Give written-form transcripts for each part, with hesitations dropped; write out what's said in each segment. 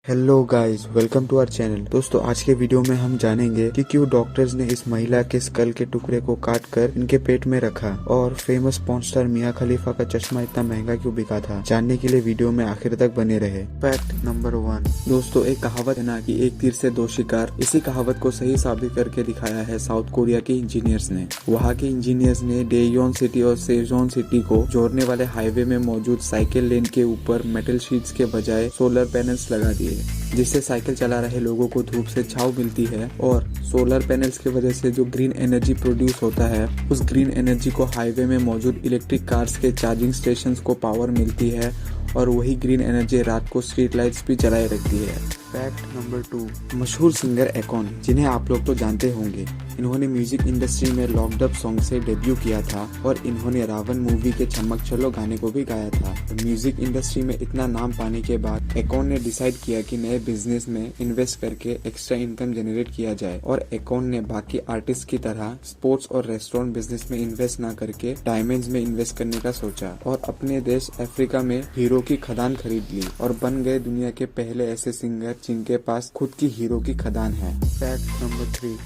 Hello guys, welcome to our channel. दोस्तों, आज के वीडियो में हम जानेंगे कि क्यों डॉक्टर्स ने इस महिला के स्कल के टुकड़े को काट कर इनके पेट में रखा और फेमस पॉर्न स्टार मिया खलीफा का चश्मा इतना महंगा क्यों बिका था। जानने के लिए वीडियो में आखिर तक बने रहे। Fact number 1। दोस्तों, एक कहावत है ना कि एक तीर से दो शिकार। इसी कहावत को सही साबित करके दिखाया है साउथ कोरिया के इंजीनियर्स ने। वहाँ के इंजीनियर्स ने डेयोन सिटी और सेजोन सिटी को जोड़ने वाले हाईवे में मौजूद साइकिल लेन के ऊपर मेटल शीट्स के बजाय सोलर पैनल्स लगा दिए, जिससे साइकिल चला रहे लोगों को धूप से छांव मिलती है और सोलर पैनल्स की वजह से जो ग्रीन एनर्जी प्रोड्यूस होता है, उस ग्रीन एनर्जी को हाईवे में मौजूद इलेक्ट्रिक कार्स के चार्जिंग स्टेशंस को पावर मिलती है और वही ग्रीन एनर्जी रात को स्ट्रीट लाइट्स भी जलाए रखती है। Fact number 2। मशहूर सिंगर एकॉन, जिन्हें आप लोग तो जानते होंगे, इन्होंने म्यूजिक इंडस्ट्री में लॉक्ड अप सॉन्ग से डेब्यू किया था और इन्होंने रावण मूवी के चमक चलो गाने को भी गाया था। म्यूजिक इंडस्ट्री में इतना नाम पाने के बाद एकॉन ने डिसाइड किया कि नए बिजनेस में इन्वेस्ट करके एक्स्ट्रा इनकम जनरेट किया जाए और एकॉन ने बाकी आर्टिस्ट की तरह स्पोर्ट्स और रेस्टोरेंट बिजनेस में इन्वेस्ट न करके डायमंड्स में इन्वेस्ट करने का सोचा और अपने देश अफ्रीका में हीरो की खदान खरीद ली और बन गए दुनिया के पहले ऐसे सिंगर जिनके पास खुद की हीरो की खदान है। Fact number 3।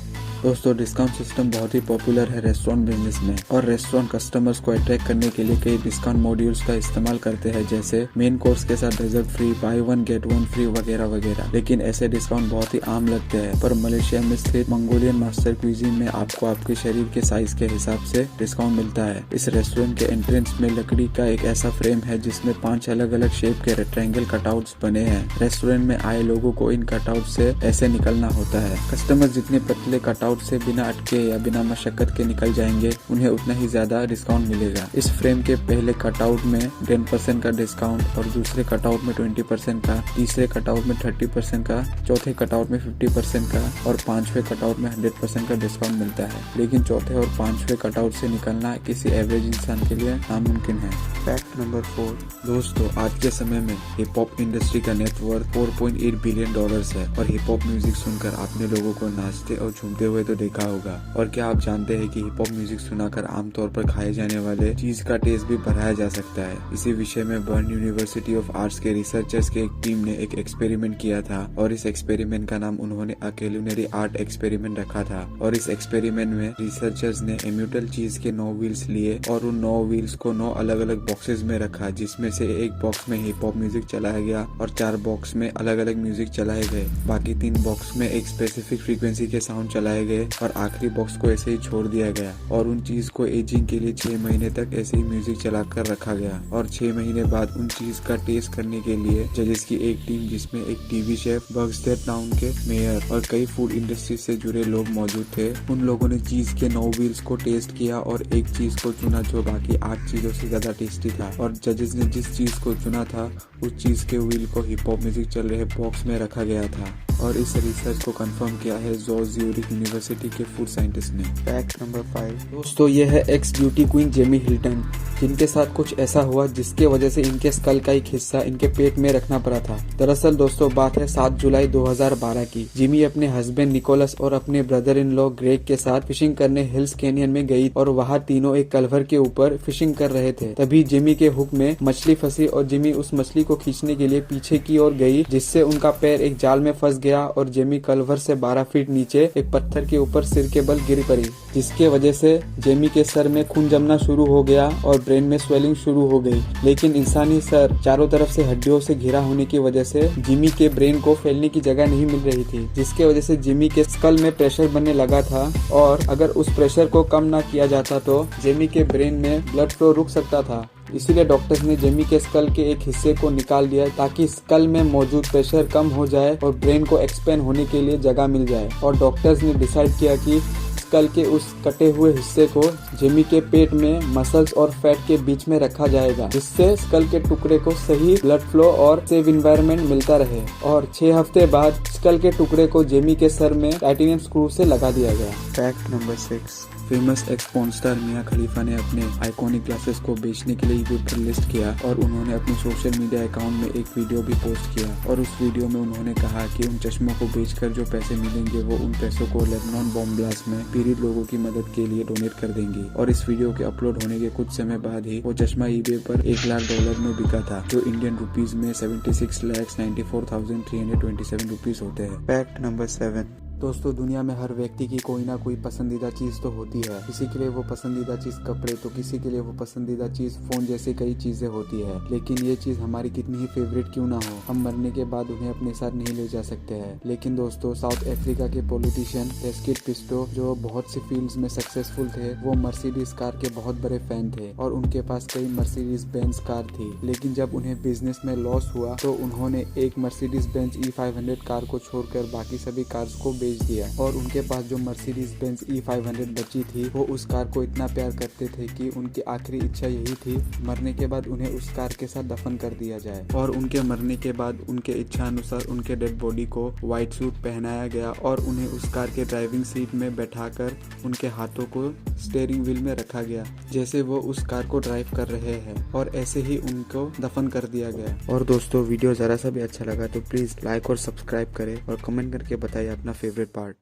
दोस्तों, डिस्काउंट सिस्टम बहुत ही पॉपुलर है रेस्टोरेंट बिजनेस में और रेस्टोरेंट कस्टमर्स को अट्रैक्ट करने के लिए कई डिस्काउंट मॉड्यूल्स का इस्तेमाल करते हैं, जैसे मेन कोर्स के साथ dessert free, buy one get one free वगैरह वगैरह। लेकिन ऐसे डिस्काउंट बहुत ही आम लगते हैं, पर मलेशिया में स्थित मंगोलियन मास्टर क्विजीन में आपको आपके शरीर के साइज के हिसाब से डिस्काउंट मिलता है। इस रेस्टोरेंट के एंट्रेंस में लकड़ी का एक ऐसा फ्रेम है जिसमें 5 अलग अलग शेप के रेक्टेंगल कटआउट्स बने हैं। रेस्टोरेंट में आए लोगों को इन कटआउट से ऐसे निकलना होता है। कस्टमर जितने पतले कटआउट से बिना अटके या बिना मशक्कत के निकल जाएंगे, उन्हें उतना ही ज्यादा डिस्काउंट मिलेगा। इस फ्रेम के पहले कटआउट में 10% का डिस्काउंट और दूसरे कटआउट में 20% का, तीसरे कटआउट में 30% का, चौथे कटआउट में 50% का और 5वें कटआउट में 100% का डिस्काउंट मिलता है। लेकिन चौथे और 5वें कटआउट से निकलना किसी एवरेज इंसान के लिए नामुमकिन है। Fact number 4। दोस्तों, आज के समय में हिप हॉप इंडस्ट्री का नेटवर्थ $4.8 बिलियन है और हिप हॉप म्यूजिक सुनकर आपने लोगों को नाचते और झूमते हुए तो देखा होगा। और क्या आप जानते हैं कि हिप हॉप म्यूजिक सुनाकर आमतौर पर खाए जाने वाले चीज का टेस्ट भी बढ़ाया जा सकता है। इसी विषय में बर्न यूनिवर्सिटी ऑफ आर्ट्स के रिसर्चर्स की एक टीम ने एक एक्सपेरिमेंट किया था और इस एक्सपेरिमेंट का नाम उन्होंने अ क्यूलिनरी आर्ट एक्सपेरिमेंट रखा था। और इस एक्सपेरिमेंट में रिसर्चर्स ने एम्यूटल चीज के 9 व्हील्स लिए और उन 9 व्हील्स को 9 अलग अलग बॉक्सेस में रखा, जिसमें से एक बॉक्स में हिप हॉप म्यूजिक चलाया गया और 4 बॉक्स में अलग अलग म्यूजिक चलाए गए। बाकी 3 बॉक्स में एक स्पेसिफिक फ्रीक्वेंसी के साउंड चलाए गए और आखिरी बॉक्स को ऐसे ही छोड़ दिया गया और उन चीज को एजिंग के लिए 6 महीने तक ऐसे ही म्यूजिक चलाकर रखा गया। और 6 महीने बाद उन चीज का टेस्ट करने के लिए जजेस की एक टीम, जिसमें एक टीवी शेफ, बर्गस्टेड टाउन के मेयर और कई फूड इंडस्ट्री से जुड़े लोग मौजूद थे, उन लोगों ने चीज के 9 व्हील्स को टेस्ट किया और एक चीज को चुना जो बाकी 8 चीजों से ज्यादा टेस्टी था। और जजेस ने जिस चीज को चुना था, उस चीज के व्हील को हिप हॉप म्यूजिक चल रहे बॉक्स में रखा गया था। और इस रिसर्च को कंफर्म किया है ज़ूरिख यूनिवर्सिटी के फूड साइंटिस्ट ने। Fact number 5। दोस्तों, ये है x beauty queen Jamie Hilton, जिनके साथ कुछ ऐसा हुआ जिसके वजह से इनके स्कल का एक हिस्सा इनके पेट में रखना पड़ा था। दरअसल दोस्तों, बात है 7 जुलाई 2012 की। जिमी अपने हस्बैंड निकोलस और अपने ब्रदर इन लॉ ग्रेग के साथ फिशिंग करने हिल्स कैनियन में गई और वहाँ तीनों एक कल्वर के ऊपर फिशिंग कर रहे थे। तभी जिमी के हुक में मछली फंसी और जिमी उस मछली को खींचने के लिए पीछे की ओर गई, जिससे उनका पैर एक जाल में फंस गया और जेमी कल्वर से 12 फीट नीचे एक पत्थर के ऊपर सिर के बल गिर पड़ी, जिसके वजह से जेमी के सर में खून जमना शुरू हो गया और ब्रेन में स्वेलिंग शुरू हो गई। लेकिन इंसानी सर चारों तरफ से हड्डियों से घिरा होने की वजह से जिमी के ब्रेन को फैलने की जगह नहीं मिल रही थी, जिसके वजह से जिमी के स्कल में प्रेशर बनने लगा था और अगर उस प्रेशर को कम ना किया जाता तो जेमी के ब्रेन में ब्लड फ्लो रुक सकता था। इसीलिए डॉक्टर्स ने जेमी के स्कल के एक हिस्से को निकाल दिया ताकि स्कल में मौजूद प्रेशर कम हो जाए और ब्रेन को एक्सपेंड होने के लिए जगह मिल जाए। और डॉक्टर्स ने डिसाइड किया कि स्कल के उस कटे हुए हिस्से को जेमी के पेट में मसल्स और फैट के बीच में रखा जाएगा, जिससे स्कल के टुकड़े को सही ब्लड फ्लो और सेफ इन्वायरमेंट मिलता रहे। और 6 हफ्ते बाद स्कल के टुकड़े को जेमी के सर में टाइटेनियम स्क्रू से लगा दिया गया। Fact number 6। Famous ex porn star Mia Khalifa ने अपने आइकॉनिक ग्लासेस को बेचने के लिए ईबे पर लिस्ट किया और उन्होंने अपने सोशल मीडिया अकाउंट में एक वीडियो भी पोस्ट किया और उस वीडियो में उन्होंने कहा कि उन चश्मों को बेचकर जो पैसे मिलेंगे वो उन पैसों को लेबनान बॉम्ब ब्लास्ट में पीड़ित लोगों की मदद के लिए डोनेट कर देंगे। और इस वीडियो के अपलोड होने के कुछ समय बाद ही वो चश्मा ईबे पर $1,00,000 में बिका था, जो इंडियन रुपीज में 76,94,327 रुपीज होते हैं। Fact number 7। दोस्तों, दुनिया में हर व्यक्ति की कोई ना कोई पसंदीदा चीज तो होती है। किसी के लिए वो पसंदीदा चीज कपड़े, तो किसी के लिए वो पसंदीदा चीज फोन जैसी कई चीजें होती है। लेकिन ये चीज हमारी कितनी ही फेवरेट क्यों ना हो, हम मरने के बाद उन्हें अपने साथ नहीं ले जा सकते हैं। लेकिन दोस्तों, साउथ अफ्रीका के पॉलिटिशियन एस्किड पिस्टो, जो बहुत सी फील्ड्स में सक्सेसफुल थे, वो मर्सिडीज कार के बहुत बड़े फैन थे और उनके पास कई मर्सिडीज बेंज कार थी। लेकिन जब उन्हें बिजनेस में लॉस हुआ तो उन्होंने एक मर्सिडीज बेंज E500 कार को छोड़कर बाकी सभी कार्स को बेच दिया और उनके पास जो मर्सिडीज बेंज E500 बची थी, वो उस कार को इतना प्यार करते थे कि उनकी आखिरी इच्छा यही थी, मरने के बाद उन्हें उस कार के साथ दफन कर दिया जाए। और उनके मरने के बाद उनके इच्छा अनुसार उनके डेड बॉडी को व्हाइट सूट पहनाया गया और उन्हें उस कार के ड्राइविंग सीट में बैठाकर उनके हाथों को स्टीयरिंग व्हील में रखा गया, जैसे वो उस कार को ड्राइव कर रहे हैं, और ऐसे ही उनको दफन कर दिया गया। और दोस्तों, वीडियो जरा सा भी अच्छा लगा तो प्लीज लाइक और सब्सक्राइब करें और कमेंट करके बताइए अपना फेवरेट पार्ट।